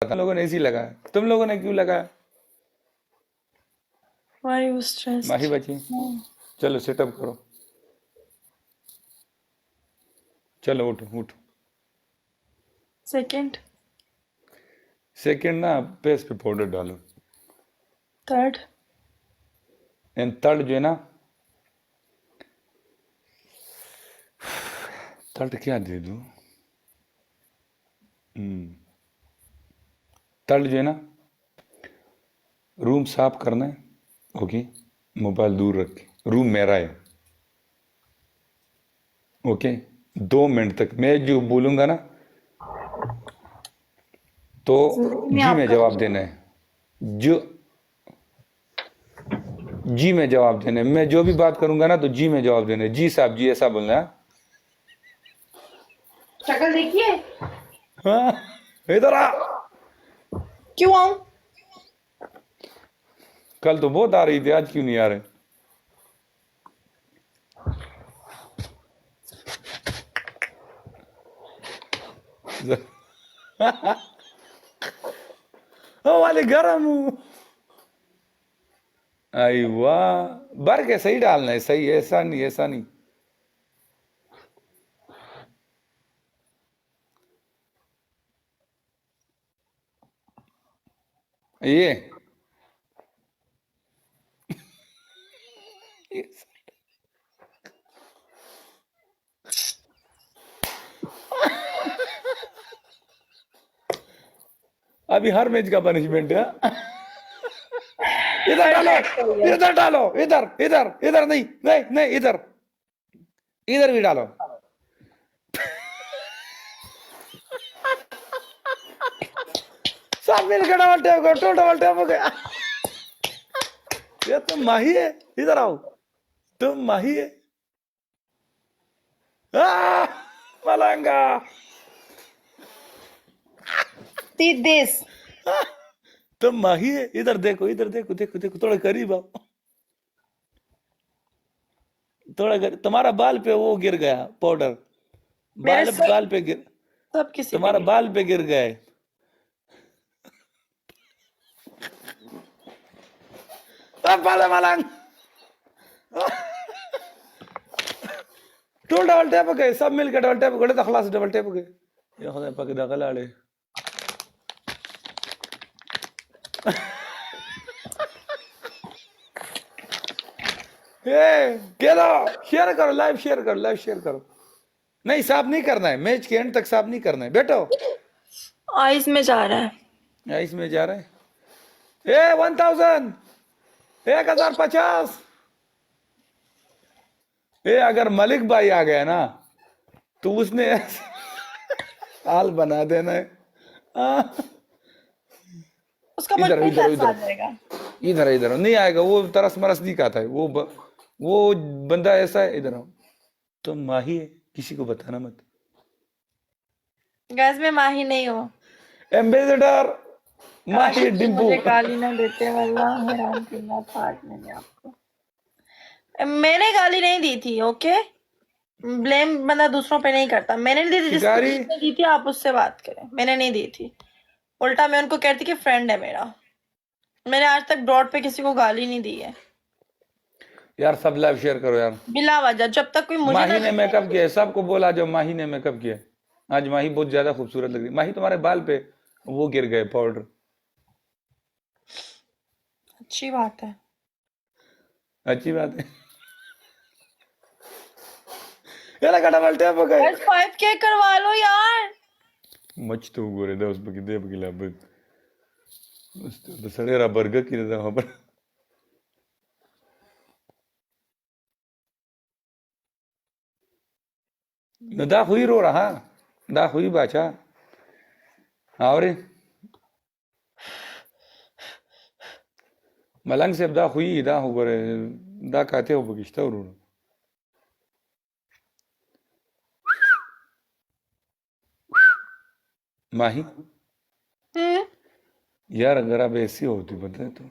तुम लोगों ने एसी लगाया, तुम लोगों ने क्यों लगाया? Why are you stressed? माही बची, चलो सेटअप करो, चलो उठो उठो। Second, सेकंड ना फेस पे पाउडर डालो, third, एंड थर्ड जो है ना, थर्ड क्या दे दूं? थर्ड जो है ना, रूम साफ करना है, ओके, मोबाइल दूर रख के, रूम मेरा है, ओके। 2 मिनट तक मैं जो बोलूंगा ना तो जिंदगी में जी में आपका जवाब देना है, जो जी में जवाब देना है। मैं जो भी बात करूंगा ना तो जी में जवाब देना है, जी साहब जी ऐसा बोलना है। शक्ल देखिए। हाँ, इधर आ। क्यों आऊं? कल तो बहुत आ रही थी, आज क्यों नहीं आ रहे? ओ वाले गरम हूं। आई वाह, भर के सही डालना है, सही, ऐसा नहीं ऐसा नहीं। ये अभी हर मैच का पनिशमेंट है। इधर डालो, इधर डालो, इधर इधर इधर नहीं नहीं नहीं, इधर इधर भी डालो। सब मिल के डबल टैप करो, तो डबल टैप हो गया। ये तुम माही है, इधर आओ, तुम माही है। मलंगा, Eat this. तुम माही है, इधर देखो, इधर देखो, देखो देखो, थोड़ा करीब आओ, थोड़ा तुम्हारा बाल पे वो गिर गया पाउडर, मेरे बाल सब बाल पे गिर, सब किसी पे तुम्हारा गिर। बाल पे गिर गए। बाल मलंग, टू डबल टैप हो गए, सब मिलकर डबल टैप हो गए, तो खलास डबल टैप हो गए। ये खुदा पक दखल आड़े। क्या शेयर करो, लाइव शेयर करो, लाइव शेयर करो। नहीं, साफ नहीं करना है, मैच के एंड तक साफ नहीं करना है, बैठो। आइस में जा रहा है। इसमें जा रहे हैं। 1000, 1050। अगर मलिक भाई आ गया ना तो उसने हाल बना देना है। उसका मुझ इधर पे इधर कैसा आ इधर जाएगा? इधर इधर नहीं आएगा, वो तरस मरस नहीं खाता है वो बंदा ऐसा है। इधर आओ, तुम माही है, किसी को बताना मत। गैस में माही नहीं हो। एम्बेसडर माही काश डिम्पू। मुझे गाली ना देते, वरना हैरान करना था आज मैंने आपको। मैंने गाली नहीं दी थी, ओके? ब्लेम बंदा दूसरों पे नहीं करता। मैंने नहीं दी थी, जिसको शिकारी, जिसने दी थी आप उससे बात करें। मैंने नहीं दी थी, उल्टा मैं उनको कहती कि फ्रेंड है मेरा। मैंने आज तक ब्रॉड पे किसी को गाली नहीं दी है यार सब लाइव शेयर करो यार। बिला वजह। जब तक कोई मुझे ना माही ने मेकअप किया है, सबको बोला जो माही ने मेकअप किया है। आज माही बहुत ज्यादा खूबसूरत लग रही। माही तुम्हारे बाल पे वो गिर गए पाउडर। अच्छी बात है। अच्छी बात है। ये लगा डबल टैप हो गए। 5K करवा लो यार। मच तो गोरे दे उस बकी दे बकी लाभ तो सड़ेरा बर्गर की रहता वहां पर। दा हुई रो रहा, दा हुई बाचा। और मलंग से दा हुई दा हो गोरे, दा कहते हो बगिश्ता और माही। यार अगर आप ऐसी होती बता तो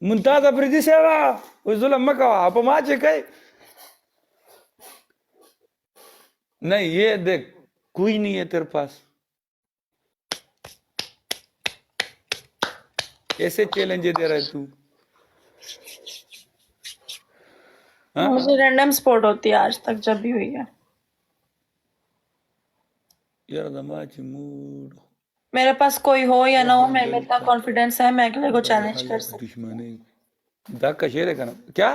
मुमताज अफरीदी सेवा। वो जुल्म मत करो आप माचे कहे नहीं ये देख कोई नहीं है तेरे पास ऐसे चैलेंज दे रहा है तू हाँ मुझे रैंडम स्पॉट होती है आज तक जब भी हुई है यार दमाच मूड मेरे पास कोई हो या ना हो मेरे में इतना कॉन्फिडेंस है मैं अगले को चैलेंज कर सकती दुश्मन दाग का शेर है का नाम क्या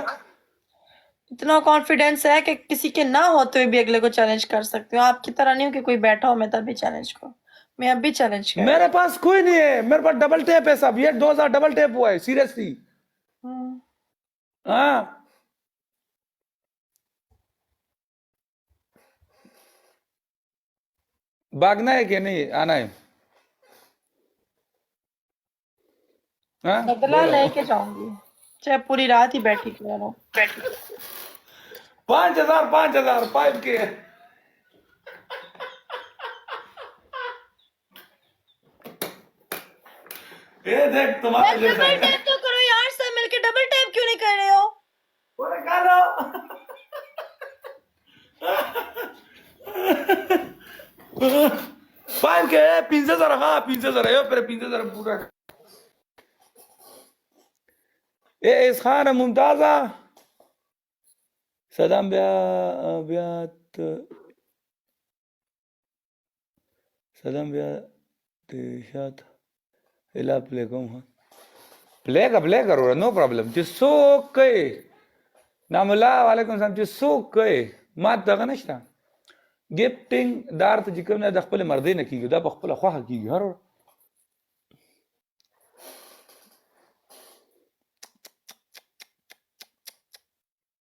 इतना कॉन्फिडेंस है कि किसी के ना होते हुए भी अगले को चैलेंज कर सकती हूँ आपकी तरह नहीं हूँ कि कोई बैठा हो मैं तभी चैलेंज करूँ मैं अब भी चैलेंज कर मेरे पास कोई नहीं है मेरे पास डबल टेप है सब ये 2000 डबल टेप हुआ है सीरियसली हाँ भागना है कि नहीं आना है हाँ बदला बोलो लेके जाऊंगी चाहे पूरी रात ही बैठी क्यों रहो 5000 पाइप के ये देख तुम्हारा जैसा डबल है टैप तो करो यार सब मिलके डबल टैप क्यों नहीं कर रहे हो बोले कर रहा पाइप के पिंजे जरा हाँ पिंजे जरा यो पर पिंजे जरा पूरा ए इस खान मुमताजा सदाम ब्यात सदाम ब्यात शात इला प्ले करूँ प्ले करो नो प्रॉब्लम जिसो के नामुला वालेकुम सलाम जिसो के मात दगा नश्ता गिफ्टिंग दारत जिकम ना दखल मर्दे न कीगो दा बखल ख्वाह कीगो हर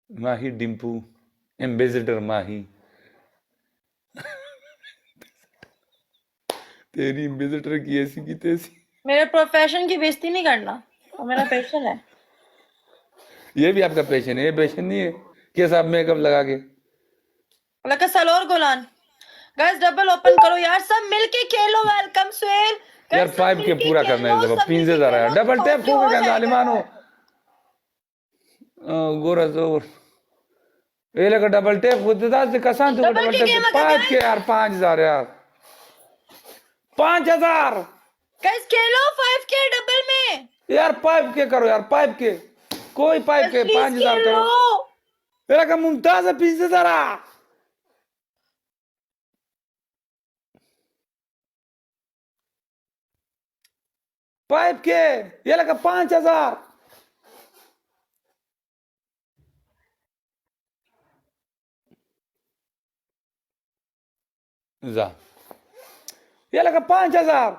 माही डिम्पू एम्बेसडर माही तेरी एम्बेसडर की ऐसी की तैसी मेरे प्रोफेशन की बेइज्जती नहीं करना वो मेरा पैशन है ये भी आपका पैशन है ये पैशन नहीं है कि साहब मेकअप लगा के लका सलोर गोलान गाइस डबल ओपन करो यार सब मिलके खेलो वेलकम सुहेल यार गाइस सब पाइप के मिलके पूरा करना है खेलो जब सब पिंजे मिलके जा रहा है खेलो डबल टैप ओके हो हो गया जाएगा जालिमानो गोरा जोर ये लगा डबल टैप खुद दास कसान तो डबल डबल की टैप गेम पाइप के यार 5000 यार 5000 गाइस खेलो 5K डबल में यार पाइप के करो यार पाइप के कोई पाइप के प्लीज 5000 खेलो करो ये लगा मुमताज है पिंजे जरा पाइप के ये लगा 5000 जा ये लगा 5000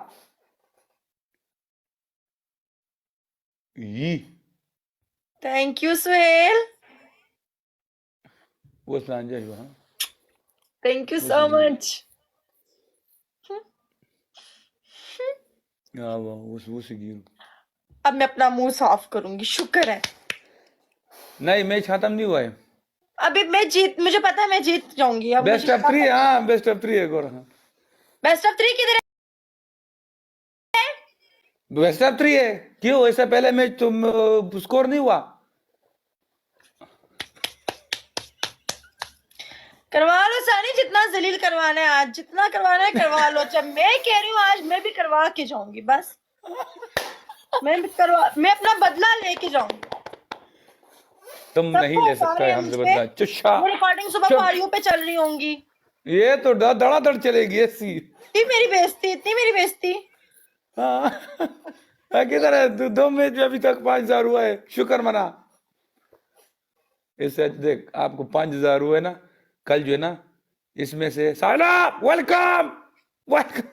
ये थैंक यू सुहेल वो सांझा ही वहां थैंक यू सो मच हाँ वो सिगिर अब मैं अपना मुंह साफ करूंगी शुक्र है नहीं मैच खत्म नहीं हुआ है अभी मैं जीत मुझे पता है मैं जीत जाऊंगी अब बेस्ट ऑफ 3 हाँ बेस्ट ऑफ 3 है गोरा बेस्ट ऑफ 3 किधर है बेस्ट ऑफ 3 है क्यों ऐसा पहले मैच तुम स्कोर नहीं हुआ करवा लो सानी जितना जलील करवाना है आज जितना करवाना है करवा लो जब मैं कह रही हूँ आज मैं भी करवा के जाऊंगी बस मैं अपना बदला लेके जाऊंगी तुम नहीं ले सकता है हमसे बदला चुच्छा वो रिकॉर्डिंग सुबह पारियों पे चल रही होंगी ये तो धड़ाधड़ चलेगी ऐसी इतनी मेरी बेइज्जती हाँ किधर है 2 मैच में अभी तक 5000 हुआ है शुक्र मना ऐसे देख आपको 5000 हुआ है ना कल जो है ना इसमें से साला वेलकम वेलकम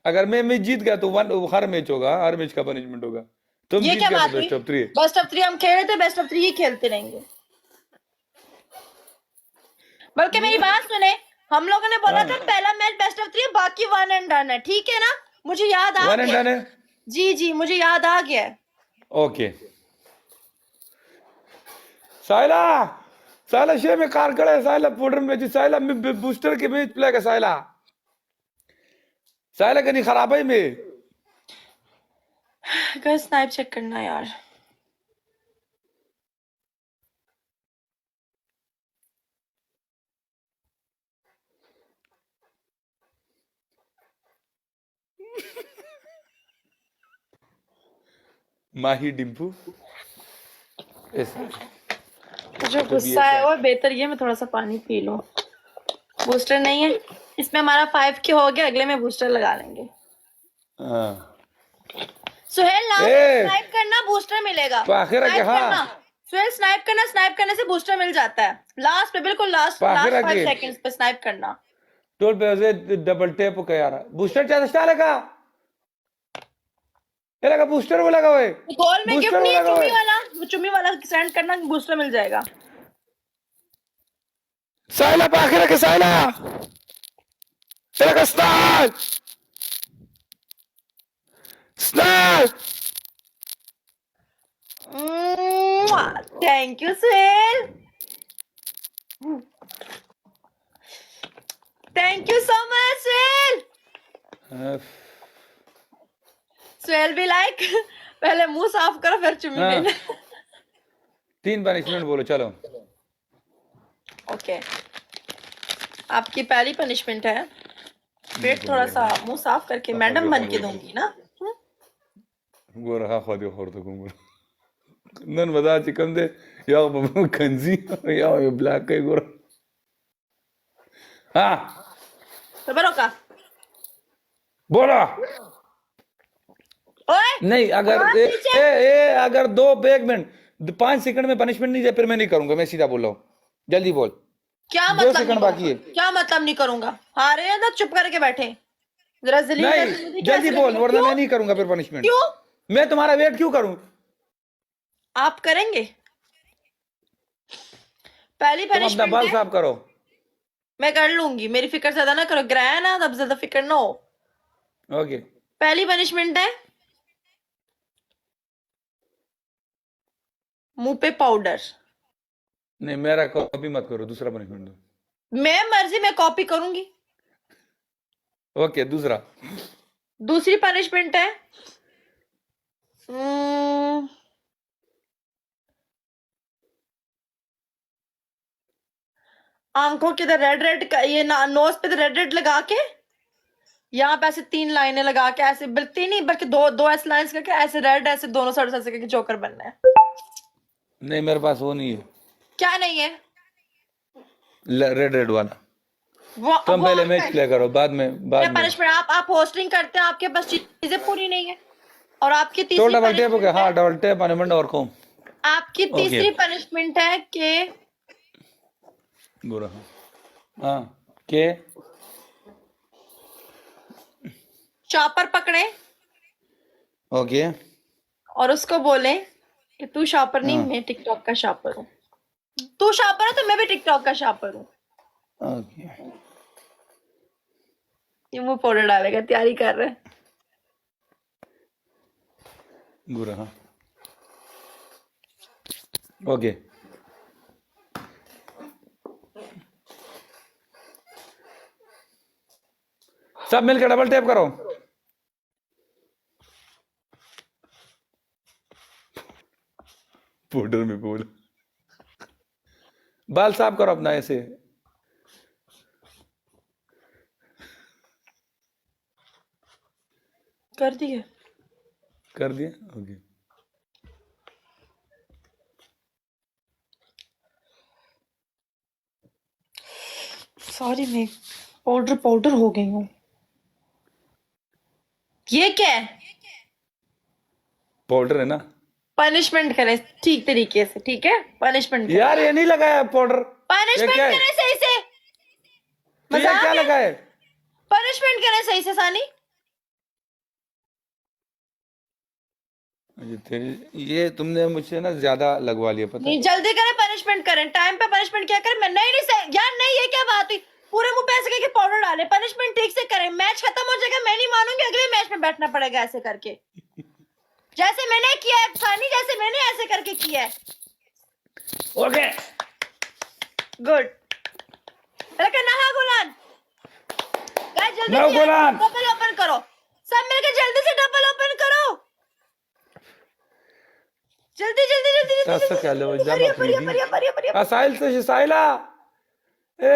अगर मैं मैच जीत गया तो हर मैच होगा हर मैच का पनिशमेंट होगा तुम ये जीत क्या गए बात तो हुई बेस्ट ऑफ 3 बेस्ट ऑफ 3 हम खेल रहे थे बेस्ट ऑफ 3 ही खेलते रहेंगे बल्कि मेरी बात सुने हम लोगों ने बोला था पहला मैच बेस्ट ऑफ 3 बाकी 1 एंड डन है ठीक है ना मुझे याद आ 1 एंड गया डन है जी मुझे याद आ गया ओके साइला साइला शे में कार खड़ा है साइला पाउडर में जी साइला में बूस्टर के मैच प्ले का साइला साइला कहीं खराब है में गाइस स्नाइप चेक करना यार माही डिम्पू ऐसा जो गुस्सा है वो बेहतर ये मैं थोड़ा सा पानी पी लूं। बूस्टर नहीं है इसमें, हमारा 5K हो गया, अगले में बूस्टर लगा लेंगे। हाँ सुहेल नाम ए स्नाइप करना, बूस्टर मिलेगा। पाखिरा के स्नाइप हाँ करना सुहेल, स्नाइप करना, स्नाइप करने से बूस्टर मिल जाता है। लास्ट पे, बिल्कुल लास्ट पाखिरा 5 के सेकंड्स पे स्नाइप करना। टोल पे उसे डबल टैप का यार बूस्टर चार्ज स्टार लगा ये लगा बूस्टर वो लगा हुए गोल में गिफ्ट बूस्टर वो नहीं है, लगा चुम्मी हुए वाला, वो चुम्मी वाला सेंड करना, बूस्टर मिल जाएगा। साइला पाखिरा के साइला ये लगा star star thank you Suhail, thank you so much Suhail. Suhail भी लाइक पहले मुंह साफ करो फिर चुम्मी हाँ। लेना। 3 पनिशमेंट बोलो चलो ओके आपकी पहली पनिशमेंट है, पेट थोड़ा सा मुंह साफ करके मैडम बन के दूंगी ना। वो रहा खादी और तो कुंगुर नन बदा चिकन दे या बबू खंजी या ये ब्लैक के गोरा हाँ तो बरो का बोला ओए नहीं अगर हाँ, ए, पीछे। अगर 5 सेकंड में पनिशमेंट नहीं जाए फिर मैं नहीं करूंगा मैं सीधा बोल रहा हूँ जल्दी बोल क्या 2 मतलब सेकंड नहीं बाकी है करूंगा? क्या मतलब नहीं करूंगा? हारे हैं ना, चुप करके बैठे। जरा जलील नहीं करके मुझे क्या जल्दी ऐसे बोल लगेगा? वरना क्यों? मैं नहीं करूंगा फिर पनिशमेंट क्यों मैं तुम्हारा वेट क्यों करूं आप करेंगे? पहली तुम अपना पनिशमेंट बाल है, साफ करो मैं कर लूंगी, मेरी फिक्र ज्यादा ना करो, ग्रह ना तब ज्यादा फिक्र ना हो। ओके पहली पनिशमेंट है मुंह पे पाउडर। नहीं मेरा कॉपी मत करो दूसरा पनिशमेंट दो मैं मर्जी मैं कॉपी करूंगी। ओके दूसरा दूसरी पनिशमेंट है हम्म, आंखों के इधर रेड रेड का ये नोज पे रेड रेड लगा के, यहाँ पे ऐसे 3 लाइनें लगा के, ऐसे तीन नहीं बल्कि दो ऐसे लाइंस करके, ऐसे रेड ऐसे दोनों साइड से ऐसे करके जोकर बनना है। नहीं मेरे पास वो नहीं है क्या नहीं है रेड रेड वाला वो तुम वो पहले आता मैच है। प्ले करो बाद में पनिशमेंट आप होस्टिंग करते हैं, आपके पास चीजें पूरी नहीं है। और आपकी तो तीसरी डबल टैप हो गया पनिशमेंट हाँ है, डबल टैप पनिशमेंट और कौन आपकी ओके तीसरी पनिशमेंट है कि बुरा हाँ के चॉपर पकड़े ओके और उसको बोले कि तू शॉपर नहीं, हाँ मैं टिकटॉक का शॉपर हूँ। तू शॉपर है तो मैं भी टिकटॉक का शॉपर हूँ। ओके ये मुंह पाउडर डालेगा, तैयारी कर रहे हैं। बुरा हाँ ओके सब मिलकर डबल टैप करो पाउडर में बोल बाल साफ करो अपना ऐसे कर दिए कर दिया ओके सॉरी, मैं पाउडर पाउडर हो गई हूँ। ये क्या है? पाउडर है ना पनिशमेंट करें ठीक तरीके से, ठीक है? पनिशमेंट करें, यार ये नहीं लगाया पाउडर ये पनिशमेंट क्या है करें सही से। तो ये मजाक क्या है? लगा है पनिशमेंट करें सही से सानी। ये तुमने मुझसे ना ज्यादा लगवा लिया पता नहीं जल्दी करें, पनिशमेंट करें, टाइम पे पनिशमेंट क्या करें? मैं नहीं नहीं यार नहीं, ये क्या बात हुई? पूरे मुंह पे ऐसे करके पाउडर डाले, पनिशमेंट ठीक से करें, मैच खत्म हो जाएगा, मैं नहीं मानूंगी, अगले मैच में बैठना पड़ेगा ऐसे करके, जैसे मैंने किया है सानी, जैसे मैंने ऐसे करके किया है। Okay good. नहा गुलान, जल्दी नहा से गुलान। डबल ओपन करो, सब मिलकर जल्दी से डबल ओपन करो, जल्दी जल्दी जल्दी जल्दी क्या लो जल्दी, जामा हरिया हरिया हरिया हरिया। साहिल से साहिला ए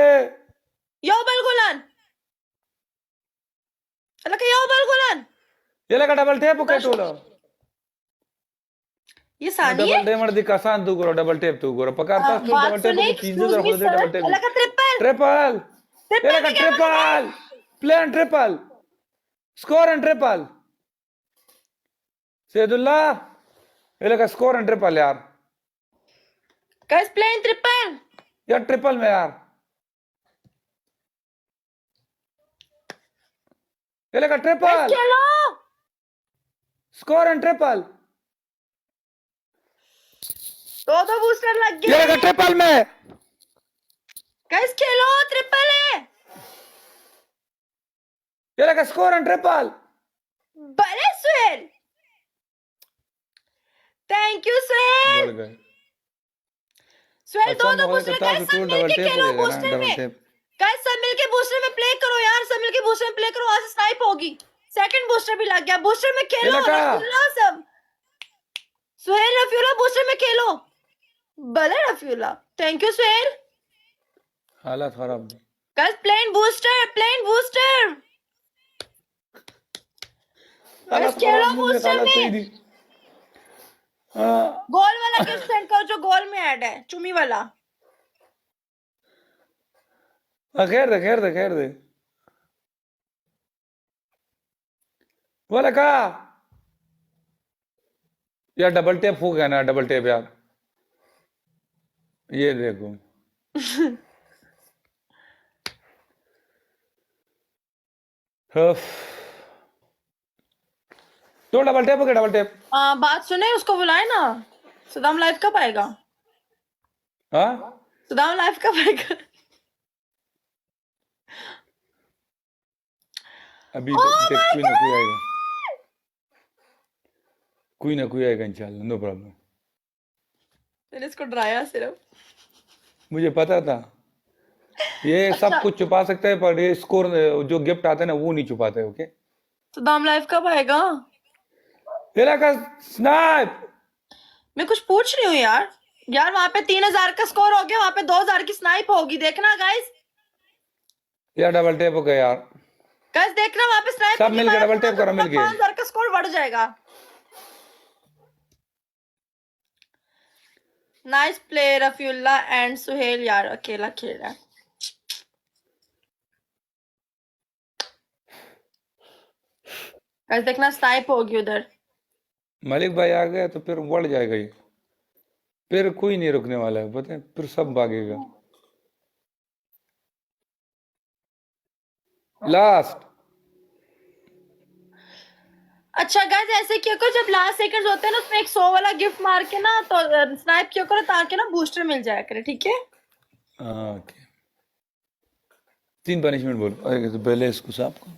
यो बल गुलान Ala kaya balgulan. ये लगा डबल टेप के टूलो ये सानी डबल है टेप मर दिखा सान तू करो डबल टेप तू करो पकड़ता तू बात डबल टेप सुने को 300 एक्सक्यूज मी खुद डबल सर टेप ala ka triple ट्रिपल ये ट्रिपल लगा का क्या मतलब है triple plane triple score and triple सेदुल्ला ये लगा स्कोर एंड ट्रिपल यार गाइस प्लेन ट्रिपल यार ट्रिपल में यार ये लगा ट्रिपल चलो स्कोर एंड ट्रिपल दो बूस्टर लग ये गए लगा ट्रिपल में गाइस खेलो ट्रिपल है ये लगा स्कोर एंड ट्रिपल बड़े सुहेल थैंक यू सुहेल बढ़ गए सुहेल अच्छा दो मुझे बूस्टर कहता गाइस तो सब डबल मिलके टेप खेलो हो जाएगा ना बूस्टर डबल में टेप गाइस सब मिलके बूस्टर में प्ले करो यार सब मिलके बूस्टर में प्ले करो वहां से स्नाइप होगी सेकंड बूस्टर भी लग गया बूस्टर में खेलो ये लगा। रफीउल्ला सब सुहेल रफीउल्ला बूस्टर में खेलो भले रफीउल्ला थैंक यू सुहेल हालत खराब गाइस प्लेन बूस्टर गाइस खेलो बूस्टर में गोल वाला गिफ्ट सेंड करो जो गोल में ऐड है चुमी वाला खैर दे वो लगा यार डबल टेप हो गया ना डबल टेप यार ये देखो तो डबल टेप हो गया डबल टेप बात सुने उसको बुलाए ना सदाम लाइव कब आएगा हाँ सदाम लाइव कब आएगा अभी देख कोई ना कोई आएगा इंशाल्लाह नो प्रॉब्लम मैंने इसको डराया सिर्फ मुझे पता था ये सब कुछ छुपा सकता है पर ये स्कोर जो गिफ्ट आता है ना वो नहीं छुपाता है ओके सदाम लाइव कब आएगा ये लगा स्नाइप मैं कुछ पूछ रही हूँ यार यार वहां पे 3000 का स्कोर हो गया वहां पे 2000 की स्नाइप होगी देखना गाइस यार डबल टेप हो गया यार गाइस देखना वहां पे स्नाइप सब मिलके डबल टेप करो मिलके 5000 का स्कोर बढ़ जाएगा nice play Rafiullah and Suhail यार अकेला खेल रहा है गाइस देखना स्नाइप होगी उधर मलिक भाई आ गया तो फिर बढ़ जाएगा ये फिर कोई नहीं रुकने वाला है पता है फिर सब भागेगा लास्ट अच्छा गाइस ऐसे क्यों करो जब लास्ट सेकंड्स होते हैं ना उसमें एक 100 वाला गिफ्ट मार के ना तो स्नाइप क्यों करो ताकि ना बूस्टर मिल जाया करे ठीक है ओके 3 पनिशमेंट बोलो अरे तो पहले इसको साफ करो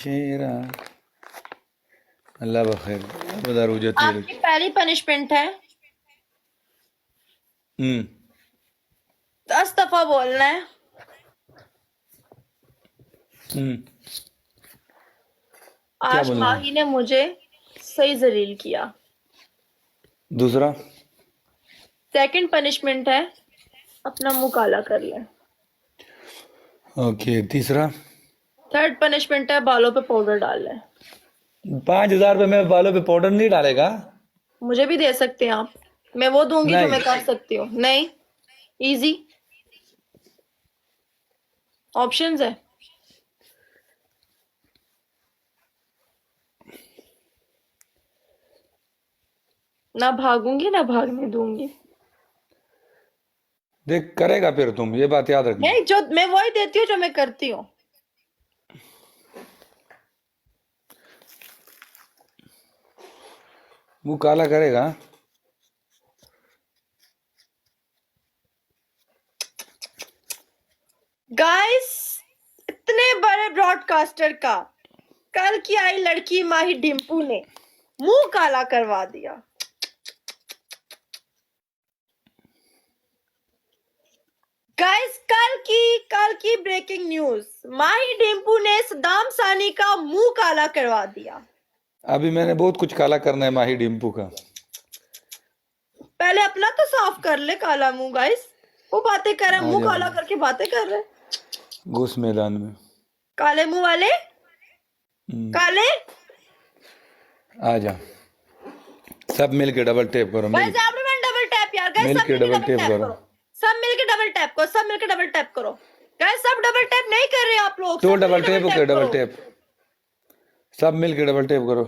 शेरा अल्लाह बखैर बदार हो जाती आपकी पहली पनिशमेंट है 10 दफा बोलना है आज बोलना है? माही ने मुझे सही जलील किया दूसरा सेकंड पनिशमेंट है अपना मुंह काला कर ले ओके तीसरा थर्ड पनिशमेंट है बालों पे पाउडर डाल ले 5000 रुपए में बालों पे पाउडर नहीं डालेगा मुझे भी दे सकते हैं आप मैं वो दूंगी जो नहीं। मैं कर सकती हूँ नहीं इजी ऑप्शंस है ना भागूंगी ना भागने दूंगी देख करेगा फिर तुम ये बात याद रखना नहीं जो मैं वही देती हूँ जो मैं करती हूँ मुंह काला करेगा गाइस इतने बड़े ब्रॉडकास्टर का कल की आई लड़की माही डिम्पू ने मुंह काला करवा दिया गाइस कल की ब्रेकिंग न्यूज माही डिम्पू ने सदाम सानी का मुंह काला करवा दिया अभी मैंने बहुत कुछ काला करना है माही डिम्पू का पहले अपना तो साफ कर ले काला मुंह गाइस। वो बातें कर रहे हैं, मुंह जा। काला करके बातें कर रहे हैं। घुस मैदान में। काले मुंह वाले, काले। आ जा, सब मिलके डबल टैप करो। गाइस एवरीवन डबल टैप यार, गाइस मिल सब के मिलके डबल डबल टैप टैप करो। करो, सब मिलके डबल टैप करो, सब मिलके डबल टैप करो। गाइस सब डबल टैप नहीं कर रहे आप लोग, तो सब डबल मिलके टैप कर, डबल करो। टैप, सब मिलके डबल टैप करो।